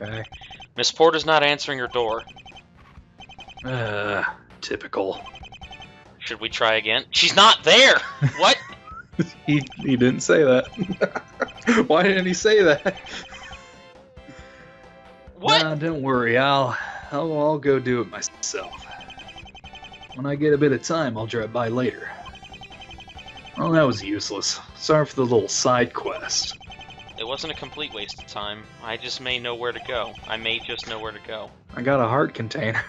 Okay. Miss Porter's not answering her door. Typical. Should we try again? She's not there! What? He didn't say that. Why didn't he say that? What? Nah, don't worry. I'll go do it myself. When I get a bit of time, I'll drop by later. Well, that was useless. Sorry for the little side quest. It wasn't a complete waste of time. I just may know where to go. I may just know where to go. I got a heart container.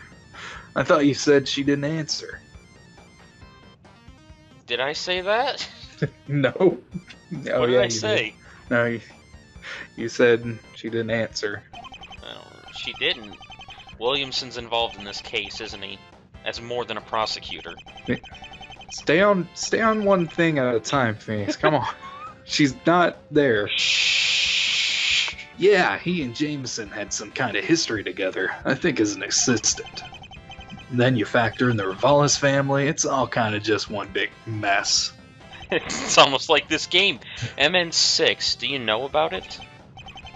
I thought you said she didn't answer. Did I say that? No. Oh, What did yeah, I you say? Did. No, you said she didn't answer. Oh, she didn't. Williamson's involved in this case, isn't he? As more than a prosecutor. Stay on one thing at a time, Phoenix. Come on. She's not there. Shh. Yeah, he and Jameson had some kind of history together, I think as an assistant. Then you factor in the Ravalis family, it's all kind of just one big mess. It's almost like this game. MN6, do you know about it?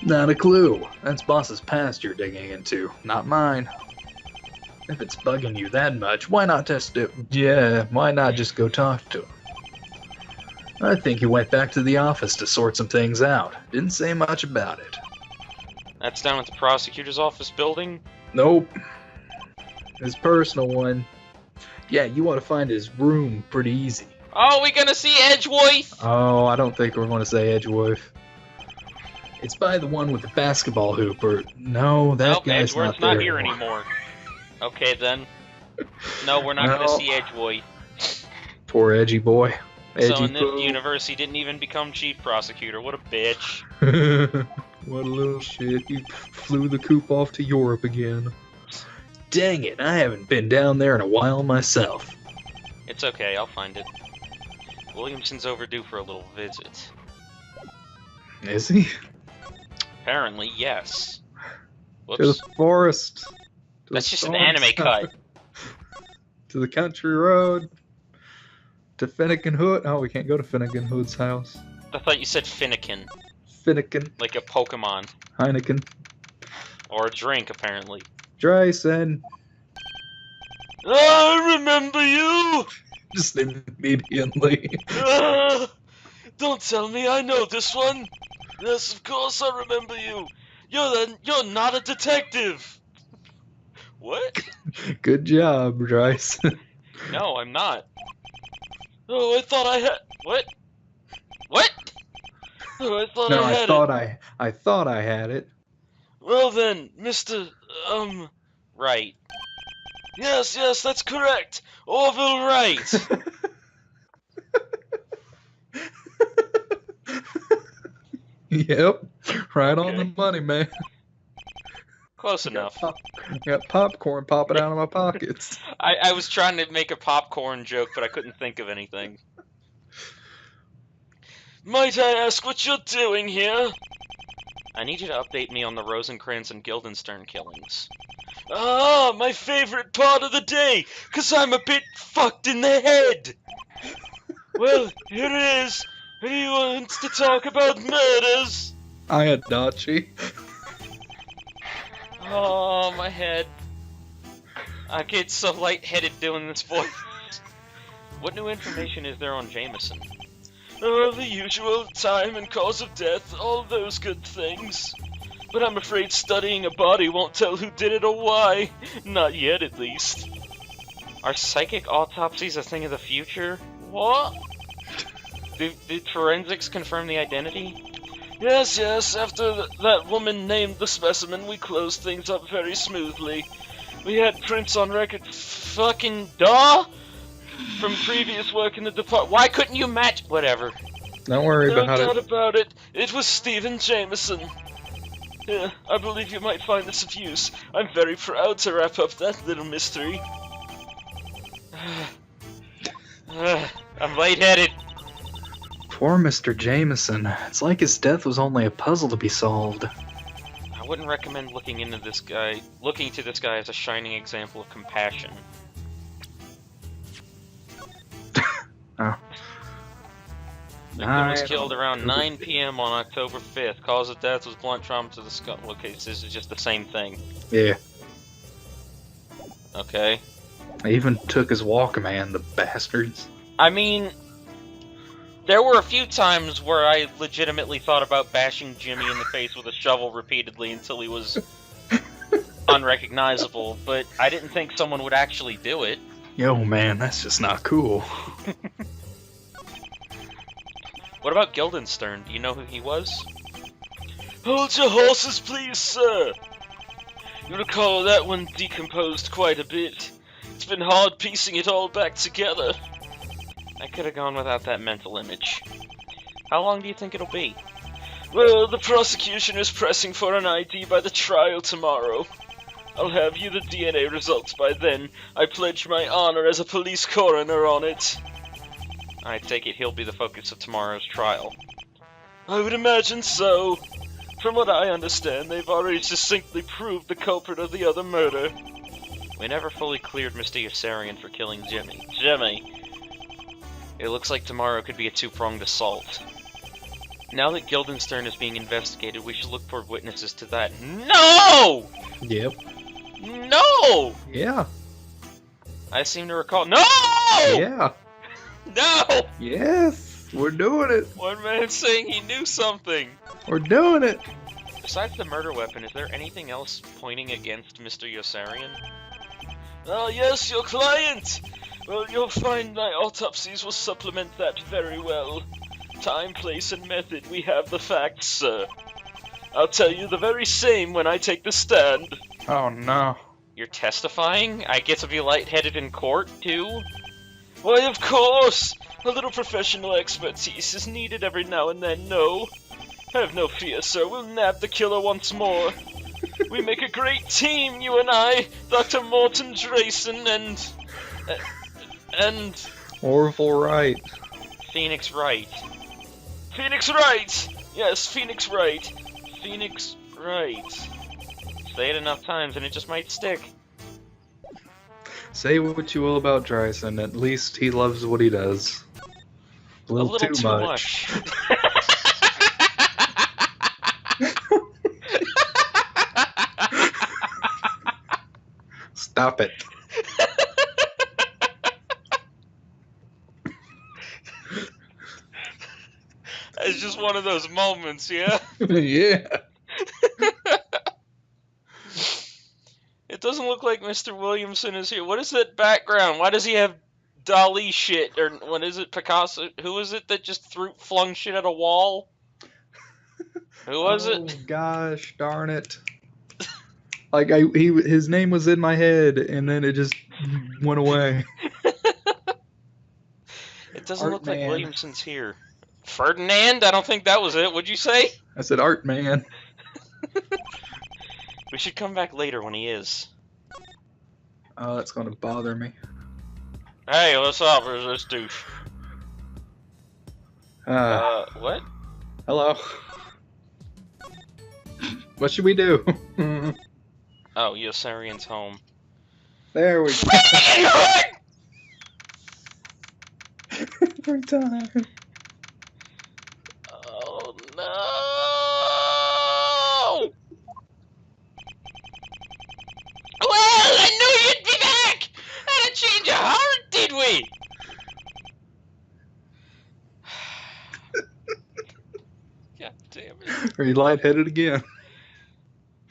Not a clue. That's boss's past you're digging into, not mine. If it's bugging you that much, why not test it? Yeah, why not just go talk to him? I think he went back to the office to sort some things out. Didn't say much about it. That's down at the prosecutor's office building? Nope. His personal one. Yeah, you want to find his room pretty easy. Oh, we gonna see Edgeworth? Oh, I don't think we're going to say Edgeworth. It's by the one with the basketball hoop, or... No, that Nope, guy's Edgeworth's not there not here anymore. Okay, then. No, we're not gonna see Edgeworth. Poor edgy boy. Edgy So in this poo. universe, he didn't even become chief prosecutor. What a bitch. What a little shit. He flew the coop off to Europe again. Dang it, I haven't been down there in a while myself. It's okay, I'll find it. Williamson's overdue for a little visit. Is he? Apparently, yes. To the Whoops. forest. To That's the just an storm anime side, cut. To the country road. To Finnegan Hood. Oh, we can't go to Finnegan Hood's house. I thought you said Finnegan, Finnegan. like a Pokemon. Heineken. Or a drink, apparently. Dryson. I remember you! Just immediately. Don't tell me I know this one. Yes, of course I remember you. You're not a detective. What? Good job, Dryson. No, I'm not. Oh, I thought I had. What? What? Oh, I thought No, I had it. I thought I had it. Well then, Mr. Right. Yes, that's correct. Orville Wright. Yep, right on Okay. the money, man. Close enough. Got popcorn popping out of my pockets. I was trying to make a popcorn joke, but I couldn't think of anything. Might I ask what you're doing here? I need you to update me on the Rosencrantz and Guildenstern killings. Ah, my favorite part of the day, 'cause I'm a bit fucked in the head. Well, here it is. He wants to talk about murders. Ayadachi. Oh, my head. I get so lightheaded doing this voice. What new information is there on Jameson? Oh, the usual time and cause of death, all those good things. But I'm afraid studying a body won't tell who did it or why. Not yet, at least. Are psychic autopsies a thing of the future? What? Did forensics confirm the identity? Yes, after that woman named the specimen, we closed things up very smoothly. We had prints on record fucking duh! From previous work in the department. Why couldn't you match? Whatever. Don't worry No about doubt it. about it. It was Stephen Jameson. Yeah, I believe you might find this of use. I'm very proud to wrap up that little mystery. I'm lightheaded. Poor Mr. Jameson. It's like his death was only a puzzle to be solved. I wouldn't recommend looking to this guy as a shining example of compassion. Oh. Victim was killed around 9 p.m. on October 5th. Cause of death was blunt trauma to the skull. Okay, so this is just the same thing. Yeah. Okay. They even took his Walkman, the bastards. I mean, there were a few times where I legitimately thought about bashing Jimmy in the face with a shovel repeatedly until he was unrecognizable, but I didn't think someone would actually do it. Yo, man, that's just not cool. What about Guildenstern? Do you know who he was? Hold your horses, please, sir! You recall that one decomposed quite a bit. It's been hard piecing it all back together. I could have gone without that mental image. How long do you think it'll be? Well, the prosecution is pressing for an ID by the trial tomorrow. I'll have you the DNA results by then. I pledge my honor as a police coroner on it. I take it he'll be the focus of tomorrow's trial. I would imagine so. From what I understand, they've already succinctly proved the culprit of the other murder. We never fully cleared Mr. Yossarian for killing Jimmy. It looks like tomorrow could be a two-pronged assault. Now that Guildenstern is being investigated, we should look for witnesses to that. No! Yep. No! Yeah. I seem to recall. No! Yeah. No! Yes. We're doing it. One man saying he knew something. We're doing it. Besides the murder weapon, is there anything else pointing against Mr. Yossarian? Oh yes, your client! Well, you'll find my autopsies will supplement that very well. Time, place, and method, we have the facts, sir. I'll tell you the very same when I take the stand. Oh, no. You're testifying? I get to be lightheaded in court, too? Why, of course! A little professional expertise is needed every now and then, no? Have no fear, sir, we'll nab the killer once more. We make a great team, you and I, Dr. Morton Drayson and... Orville Wright. Phoenix Wright. Phoenix Wright! Yes, Phoenix Wright. Phoenix Wright. Say it enough times and it just might stick. Say what you will about Drayson, at least he loves what he does. A little too much. Stop it. It's just one of those moments, yeah? Yeah. It doesn't look like Mr. Williamson is here. What is that background? Why does he have Dali shit? Or what is it, Picasso? Who is it that just flung shit at a wall? Who was it? Oh gosh, darn it. Like, his name was in my head, and then it just went away. It doesn't look like Williamson's here. Ferdinand? I don't think that was it. What'd you say? I said Art Man. We should come back later when he is. Oh, that's gonna bother me. Hey, what's up? Where's this douche? What? Hello. What should we do? Oh, Yossarian's home. There we go. Every time. Oh no! Well, I knew you'd be back! Had a change of heart, did we? God damn it. Are you lightheaded again?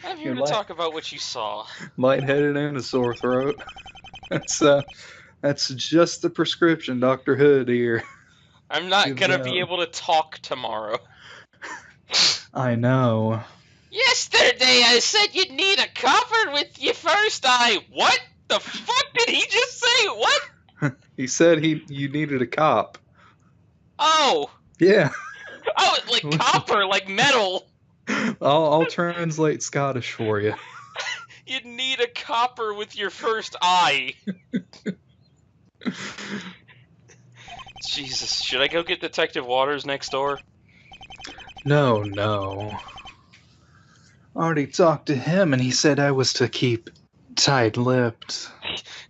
I'm here to talk about what you saw. Lightheaded and a sore throat. That's just the prescription, Dr. Hood here. I'm not gonna be able to talk tomorrow. I know. Yesterday I said you'd need a cover with your first eye. What the fuck did he just say? What? He said you needed a cop. Oh. Yeah. Oh, like copper, like metal. I'll translate Scottish for you. You'd need a copper with your first eye. Jesus, should I go get Detective Waters next door? No. I already talked to him and he said I was to keep tight-lipped.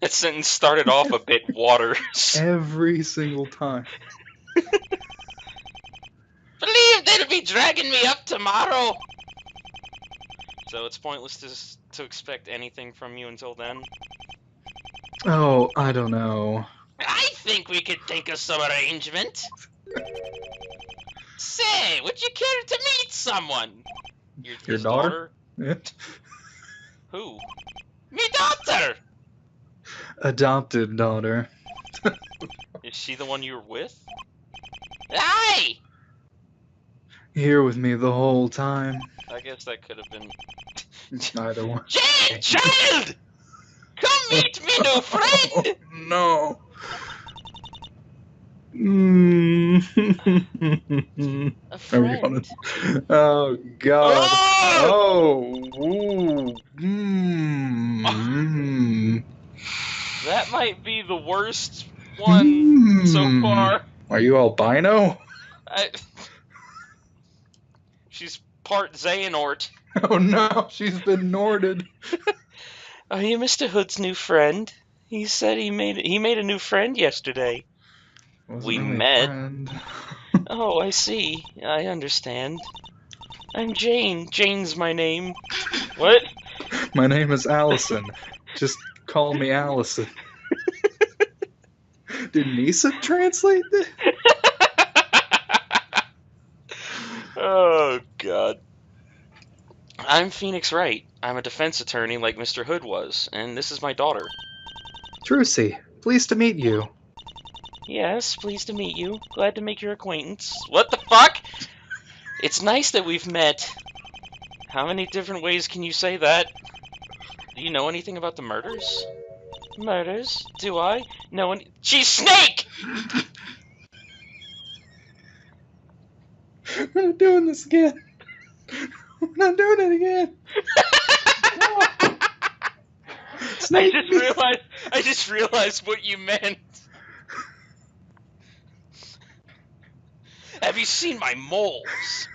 That sentence started off a bit Waters. Every single time. if they'll be dragging me up tomorrow. So it's pointless to expect anything from you until then? Oh, I don't know. I think we could think of some arrangement. Say, would you care to meet someone? Your His daughter? Who? Me daughter! Adopted daughter. Is she the one you were with? Aye! Here with me the whole time. I guess that could have been... Either one. Jane, child! Come meet me new friend! No. A friend? Oh God. Oh! Ooh. That might be the worst one so far. Are you albino? She's part Xehanort. Oh no, she's been Norded. Are you Mr. Hood's new friend? He said he made a new friend yesterday. We met. Oh, I see. I understand. I'm Jane. Jane's my name. What? My name is Allison. Just call me Allison. Did Nisa translate this? Oh, God. I'm Phoenix Wright. I'm a defense attorney like Mr. Hood was, and this is my daughter. Trucy, pleased to meet you. Yes, pleased to meet you. Glad to make your acquaintance. What the fuck? It's nice that we've met. How many different ways can you say that? Do you know anything about the murders? Murders? Do I? No one. She's Snake! We're not doing this again. We're not doing it again. Snake. I just realized what you meant. Have you seen my moles?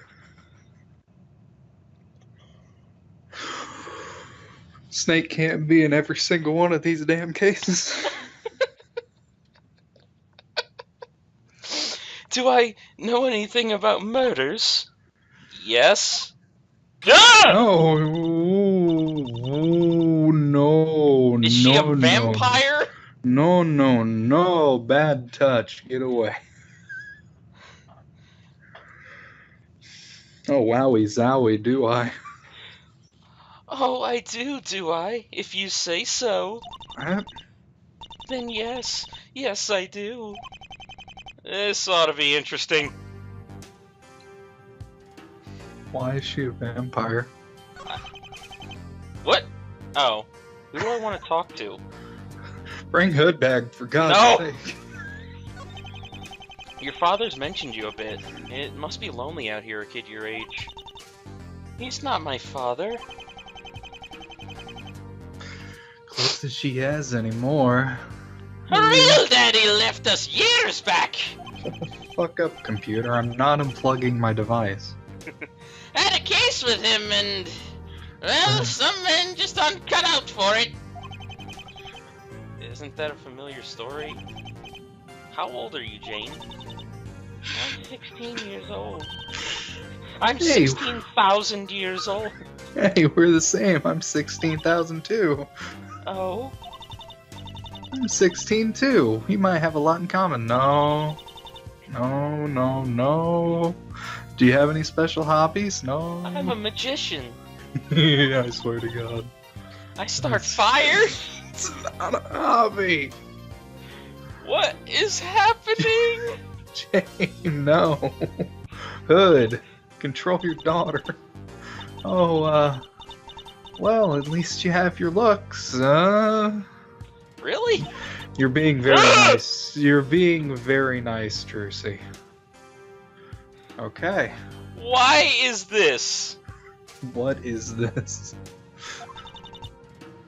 Snake can't be in every single one of these damn cases. Do I know anything about murders? Yes. Ah! No. Ooh, no. Is she a vampire? No, no, no. Bad touch. Get away. Oh, wowie zowie, do I? Oh, I do I? If you say so. What? Then yes. Yes, I do. This ought to be interesting. Why is she a vampire? What? Oh. Who do I want to talk to? Bring Hood back, for God's No! sake. Your father's mentioned you a bit. It must be lonely out here, a kid your age. He's not my father. Close as she has anymore. Her real daddy left us years back! Shut the fuck up, computer. I'm not unplugging my device. Had a case with him and... well, some men just aren't cut out for it. Isn't that a familiar story? How old are you, Jane? I'm 16 years old. I'm 16,000 years old. Hey, we're the same. I'm 16,000 too. Oh? I'm 16 too. We might have a lot in common. No. No, no, no. Do you have any special hobbies? No. I'm a magician. Yeah, I swear to God. I start fires? It's not a hobby. What is happening? Jane, no. Hood, control your daughter. Oh, well, at least you have your looks, Really? You're being very nice. You're being very nice, Trucy. Okay. Why is this? What is this?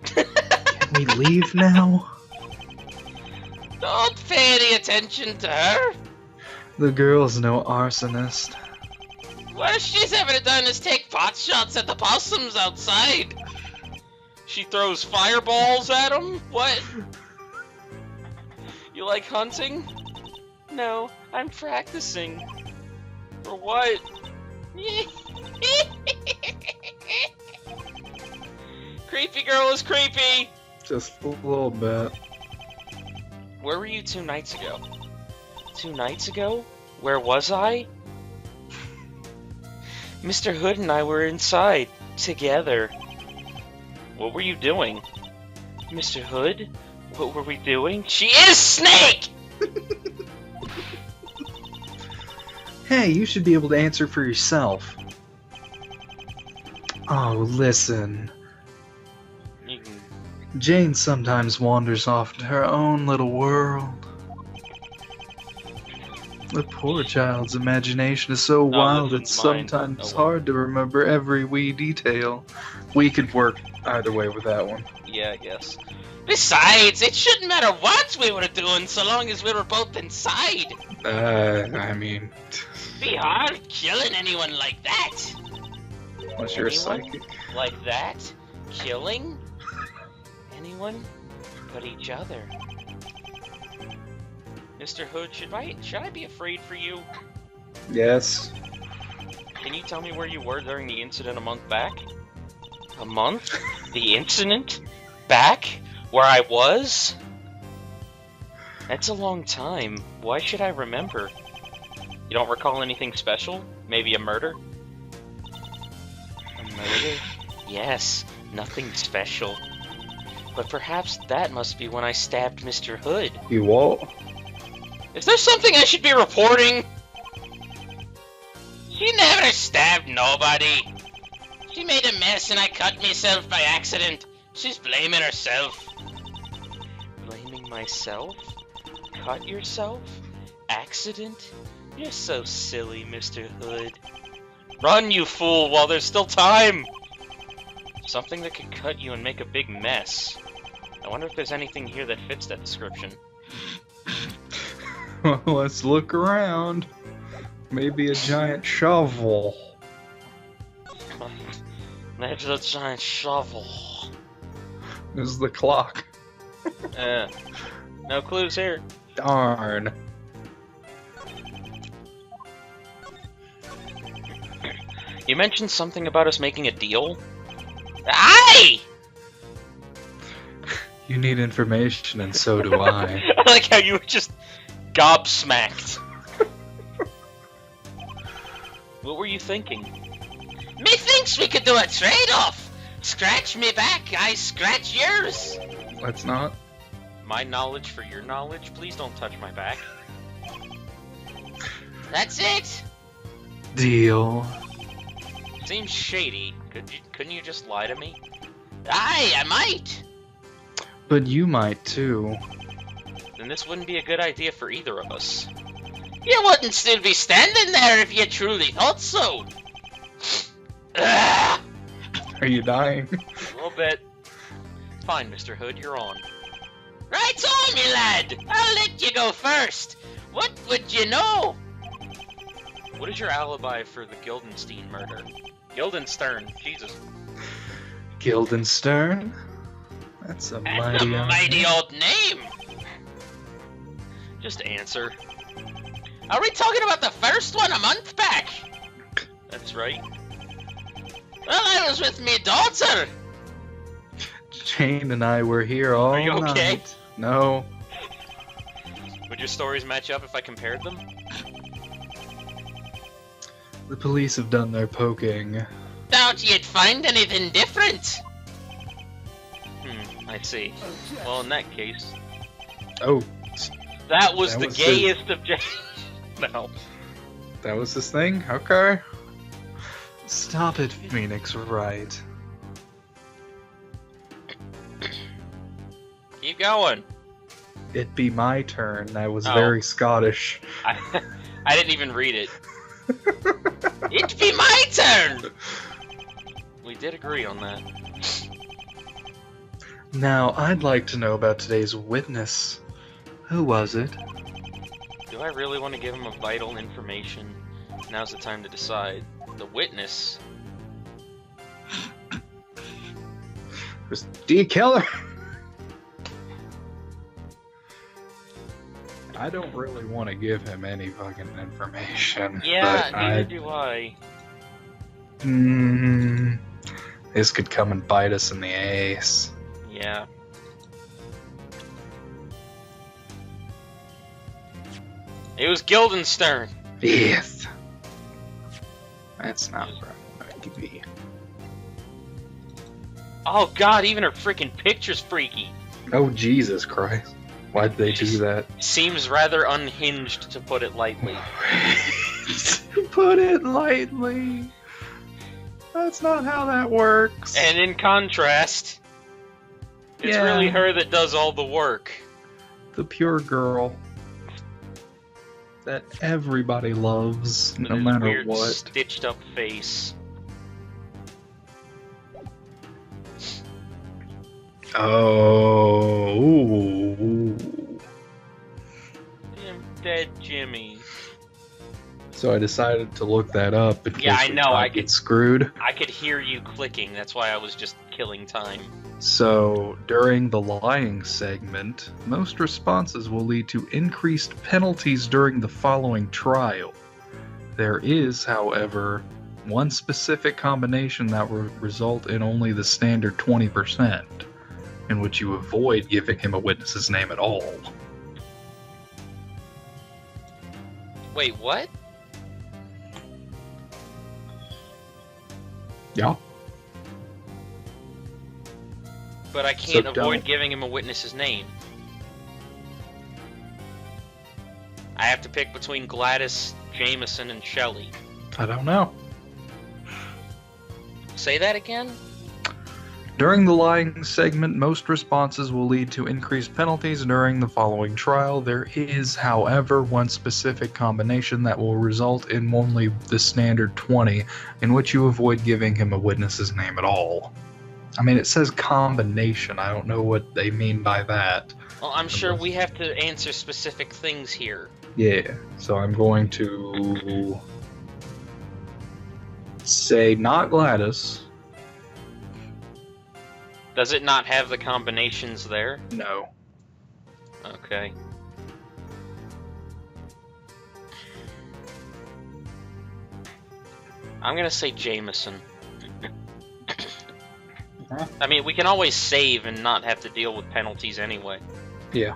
Can we leave now? Don't pay any attention to her. The girl's no arsonist. What she's ever done is take pot shots at the possums outside. She throws fireballs at them? What? You like hunting? No, I'm practicing. For what? Creepy girl is creepy! Just a little bit. Where were you 2 nights ago? 2 nights ago? Where was I? Mr. Hood and I were inside, together. What were you doing? Mr. Hood? What were we doing? She is Snake! Hey, you should be able to answer for yourself. Oh, listen. You can... Jane sometimes wanders off into her own little world. The poor child's imagination is so wild listen, it's mine. sometimes Oh, well. hard to remember every wee detail. We could work either way with that one. Yeah, I guess. Besides, it shouldn't matter what we were doing so long as we were both inside. I mean, Be hard killing anyone like that. unless you're a Anyone? psychic. Like that? Killing? Anyone but each other. Mr. Hood, should I be afraid for you? Yes. Can you tell me where you were during the incident a month back? A month? The incident? Back? Where I was? That's a long time. Why should I remember? You don't recall anything special? Maybe a murder? A murder? Yes, nothing special. But perhaps that must be when I stabbed Mr. Hood. You what? Is there something I should be reporting? She never stabbed nobody. She made a mess and I cut myself by accident. She's blaming herself. Blaming myself? Cut yourself? Accident? You're so silly, Mr. Hood. Run, you fool, while there's still time! Something that could cut you and make a big mess. I wonder if there's anything here that fits that description. Well, let's look around. Maybe a giant shovel. There's a giant shovel. This is the clock. No clues here. Darn. You mentioned something about us making a deal? Aye! You need information, and so do I. I like how you were just gobsmacked. What were you thinking? Me thinks we could do a trade-off! Scratch me back, I scratch yours! Let's not. My knowledge for your knowledge? Please don't touch my back. That's it! Deal. Seems shady. Couldn't you just lie to me? Aye, I might! But you might too. Then this wouldn't be a good idea for either of us. You wouldn't still be standing there if you truly thought so! Ugh! Are you dying? A little bit. Fine, Mr. Hood, you're on. Right on, me lad! I'll let you go first! What would you know? What is your alibi for the Guildenstern murder? Guildenstern, Jesus. Guildenstern? That's a That's a mighty mighty old name! Just answer. Are we talking about the first one a month back? That's right. Well, I was with me daughter! Jane and I were here all Are you okay? night. No. Would your stories match up if I compared them? The police have done their poking. Doubt you'd find anything different! I see. Well, in that case... Oh, That was That the was gayest objection. No. that was this thing? Okay. Stop it, Phoenix Wright. Keep going. It be my turn. That was Oh. very Scottish. I didn't even read it. It be my turn! We did agree on that. Now, I'd like to know about today's witness. Who was it? Do I really want to give him a vital information? Now's the time to decide. The witness? It was D. Keller. I don't really want to give him any fucking information. Yeah, but neither do I. This could come and bite us in the ass. Yeah. It was Guildenstern. Yes. That's not right. Oh god, even her freaking picture's freaky. Oh Jesus Christ. Why'd they do that? Seems rather unhinged, to put it lightly. Put it lightly. That's not how that works. And in contrast, it's Yeah. really her that does all the work. The pure girl that everybody loves, With no his matter weird what. stitched up face. Oh. Ooh. Damn dead Jimmy. So I decided to look that up in Yeah, case I we know, thought I I'd get could- screwed. I could hear you clicking, that's why I was just killing time. So during the lying segment, most responses will lead to increased penalties during the following trial. There is, however, one specific combination that will result in only the standard 20%, in which you avoid giving him a witness's name at all. Wait, what? Yeah. But I can't So avoid don't. giving him a witness's name. I have to pick between Gladys, Jameson, and Shelley. I don't know. Say that again? During the lying segment, most responses will lead to increased penalties during the following trial. There is, however, one specific combination that will result in only the standard 20, in which you avoid giving him a witness's name at all. I mean, it says combination. I don't know what they mean by that. Well, I'm sure we have to answer specific things here. Yeah, so I'm going to say not Gladys. Does it not have the combinations there? No. Okay. I'm gonna say Jameson. I mean, we can always save and not have to deal with penalties anyway. Yeah.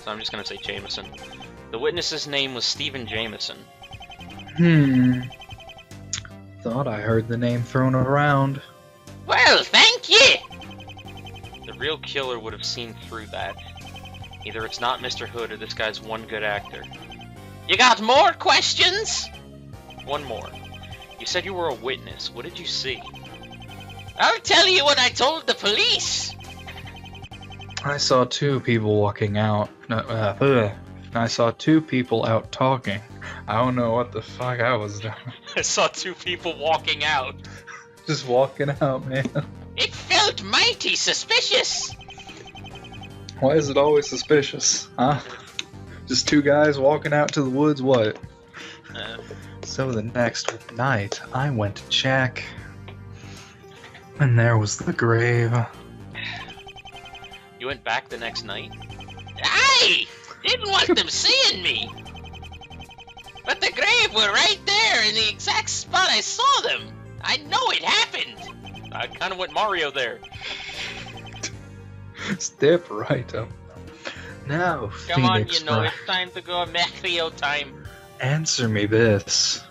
So I'm just gonna say Jameson. The witness's name was Stephen Jameson. Thought I heard the name thrown around. Well, thank you! The real killer would have seen through that. Either it's not Mr. Hood or this guy's one good actor. You got more questions? One more. You said you were a witness. What did you see? I'll tell you what I told the police! I saw two people walking out. I saw two people out talking. I don't know what the fuck I was doing. I saw two people walking out. Just walking out, man. It felt mighty suspicious! Why is it always suspicious, huh? Just two guys walking out to the woods, what? So the next night, I went to check. And there was the grave. You went back the next night? I didn't want them seeing me! But the grave were right there in the exact spot I saw them! I know it happened! I kinda went Mario there. Step right up. Now, Come on, Phoenix you know Wright, it's time to go Mario time. answer me this.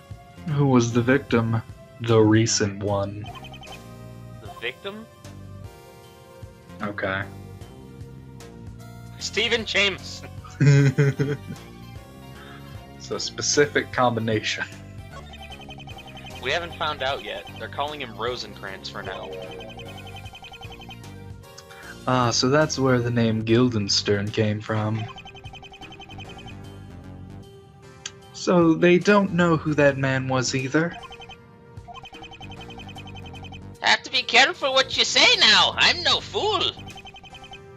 Who was the victim? The recent one. The victim? Okay. Stephen Jameson. It's a specific combination. We haven't found out yet. They're calling him Rosencrantz for now. Ah, so that's where the name Guildenstern came from. So they don't know who that man was either. Have to be careful what you say now. I'm no fool.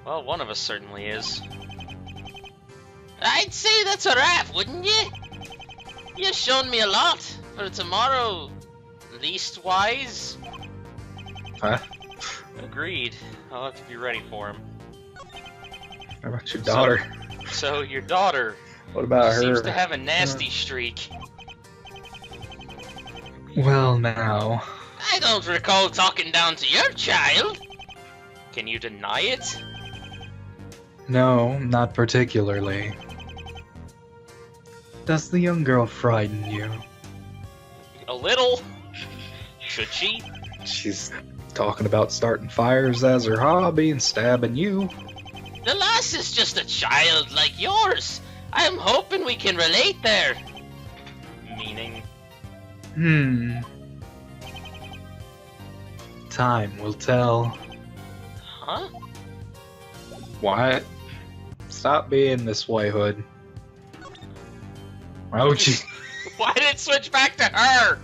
Well, one of us certainly is. I'd say that's a wrap, wouldn't you? You've shown me a lot for tomorrow, leastwise. Huh? Agreed. I'll have to be ready for him. How about your daughter? So, your daughter What about her? seems to have a nasty streak. Well, now. I don't recall talking down to your child. Can you deny it? No, not particularly. Does the young girl frighten you? A little. Should she? She's talking about starting fires as her hobby and stabbing you. The lass is just a child like yours. I'm hoping we can relate there. Meaning? Time will tell. Huh? What? Stop being this way, Hood. Oh, gee. Why did it switch back to her?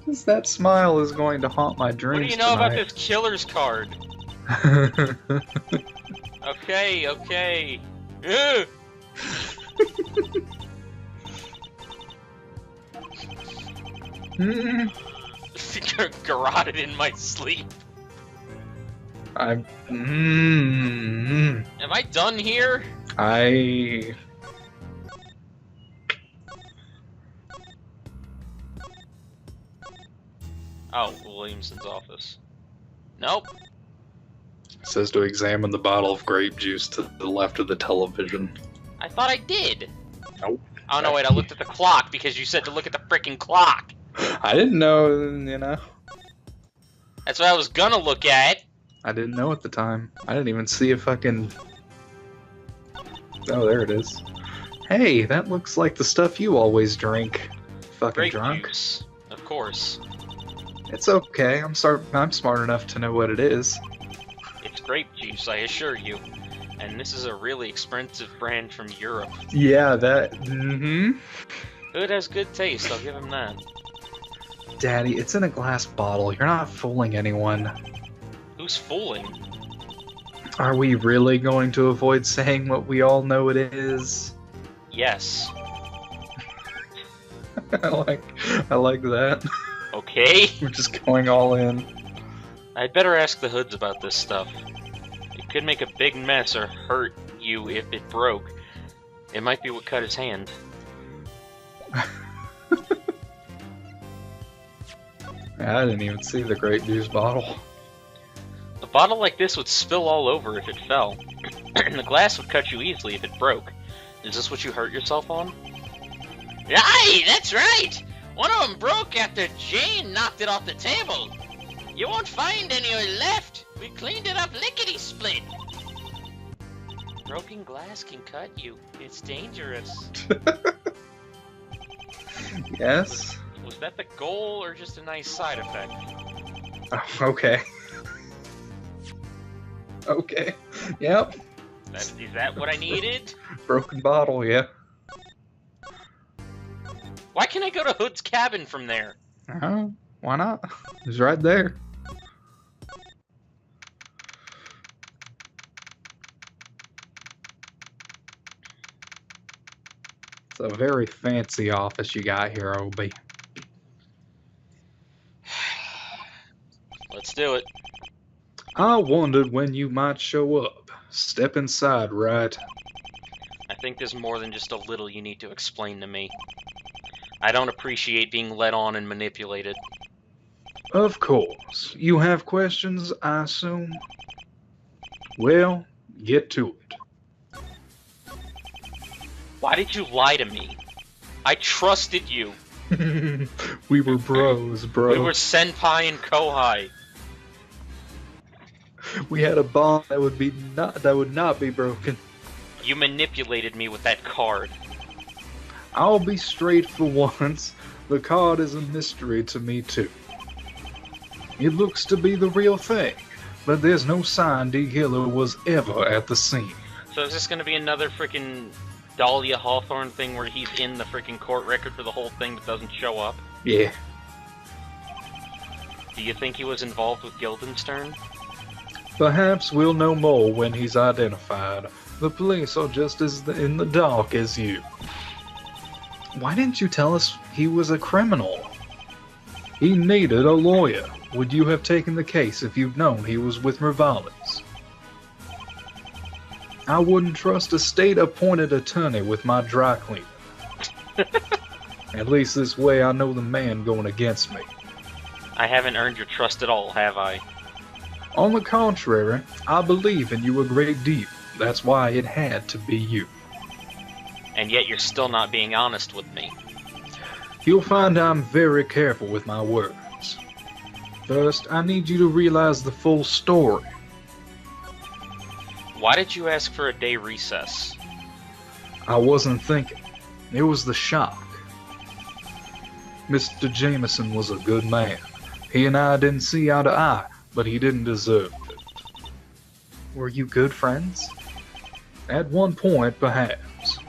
Just that smile is going to haunt my What dreams do you know about tonight. this killer's card? Okay, okay. Ugh. Garroted in my sleep. I'm. Am I done here? I. Oh, Williamson's office. Nope. Says to examine the bottle of grape juice to the left of the television. I thought I did. Nope. Oh no, wait, I looked at the clock because you said to look at the freaking clock. I didn't know, you know. That's what I was gonna look at. I didn't know at the time. I didn't even see a fucking... Oh, there it is. Hey, that looks like the stuff you always drink. Fucking Grape drunk. juice, of course. It's okay. I'm smart enough to know what it is. It's grape juice, I assure you. And this is a really expensive brand from Europe. Yeah, that... Hood has good taste, I'll give him that. Daddy, it's in a glass bottle. You're not fooling anyone. Who's fooling? Are we really going to avoid saying what we all know it is? Yes. I like that. Okay. We're just going all in. I'd better ask the Hoods about this stuff. It could make a big mess or hurt you if it broke. It might be what cut his hand. I didn't even see the grape juice bottle. A bottle like this would spill all over if it fell. And the glass would cut you easily if it broke. Is this what you hurt yourself on? Aye, that's right! One of them broke after Jane knocked it off the table. You won't find any left. We cleaned it up lickety-split. Broken glass can cut you. It's dangerous. Yes? Was that the goal or just a nice side effect? Oh, okay. Okay. Yep. Is that what I needed? Broken bottle, yeah. Why can't I go to Hood's cabin from there? Why not? It's right there. It's a very fancy office you got here, Obi. Let's do it. I wondered when you might show up. Step inside, right? I think there's more than just a little you need to explain to me. I don't appreciate being led on and manipulated. Of course. You have questions, I assume? Well, get to Why did you lie to me? I trusted you. it. We were bros, bro. We were senpai and kohai. We had a bond that would not be broken. You manipulated me with that card. I'll be straight for once. The card is a mystery to me too. It looks to be the real thing, but there's no sign D. Killer was ever at the scene. So is this gonna be another freaking Dahlia Hawthorne thing where he's in the freaking court record for the whole thing but doesn't show up? Yeah. Do you think he was involved with Guildenstern? Perhaps we'll know more when he's identified. The police are just as in the dark as you. Why didn't you tell us he was a criminal? He needed a lawyer. Would you have taken the case if you'd known he was with Rivales? I wouldn't trust a state-appointed attorney with my dry cleaner. At least this way I know the man going against me. I haven't earned your trust at all, have I? On the contrary, I believe in you a great deal. That's why it had to be you. And yet you're still not being honest with me. You'll find I'm very careful with my words. First, I need you to realize the full story. Why did you ask for a day recess? I wasn't thinking. It was the shock. Mr. Jameson was a good man. He and I didn't see eye to eye, but he didn't deserve it. Were you good friends? At one point, perhaps.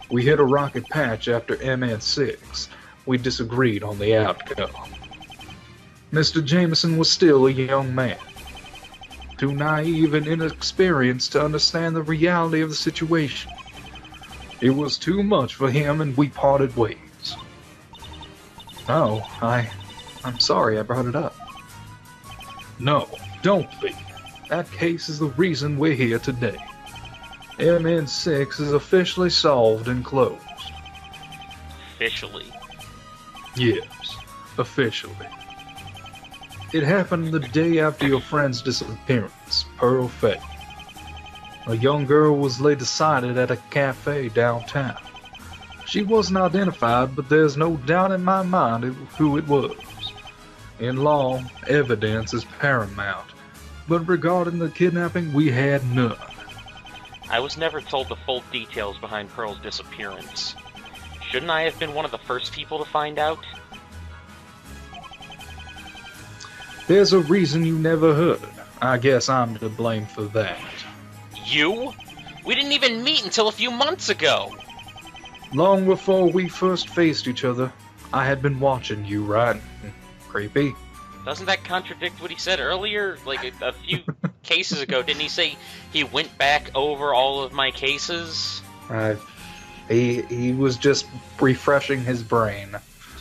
We hit a rocky patch after MN6. We disagreed on the outcome. Mr. Jameson was still a young man, too naive and inexperienced to understand the reality of the situation. It was too much for him and we parted ways. Oh, I'm sorry I brought it up. No, don't be. That case is the reason we're here today. MN6 is officially solved and closed. Officially? Yes, officially. It happened the day after your friend's disappearance, Pearl Fay. A young girl was laid sighted at a cafe downtown. She wasn't identified, but there's no doubt in my mind who it was. In law, evidence is paramount, but regarding the kidnapping, we had none. I was never told the full details behind Pearl's disappearance. Shouldn't I have been one of the first people to find out? There's a reason you never heard. I guess I'm to blame for that. You? We didn't even meet until a few months ago! Long before we first faced each other, I had been watching you, right? Creepy. Doesn't that contradict what he said earlier? Like a few cases ago, didn't he say he went back over all of my cases? He was just refreshing his brain.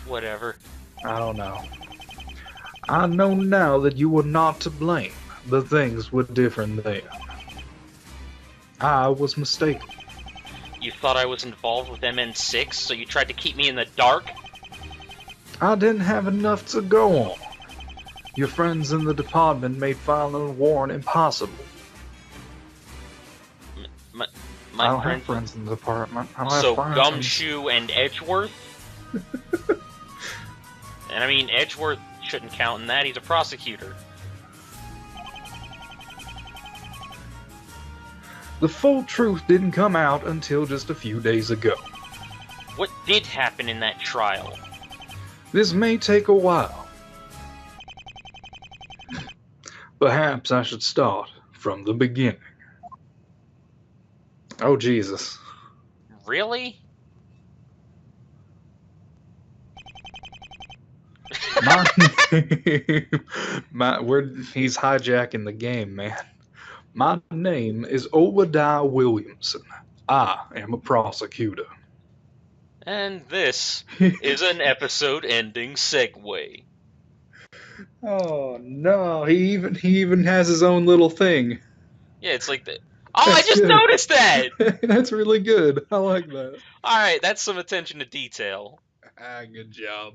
Whatever. I don't know. I know now that you were not to blame, but things were different then. I was mistaken. You thought I was involved with MN6, so you tried to keep me in the dark? I didn't have enough to go on. Your friends in the department made filing a warrant impossible. I don't have friends in the department. I don't so have Gumshoe and Edgeworth? And I mean, Edgeworth shouldn't count in that. He's a prosecutor. The full truth didn't come out until just a few days ago. What did happen in that trial? This may take a while. Perhaps I should start from the beginning. Oh, Jesus. Really? He's hijacking the game, man. My name is Obadiah Williamson. I am a prosecutor. And this is an episode-ending segue. Oh no, he even has his own little thing. Yeah, it's like the. Oh, I just noticed that! That's really good. I like that. Alright, that's some attention to detail. Good job.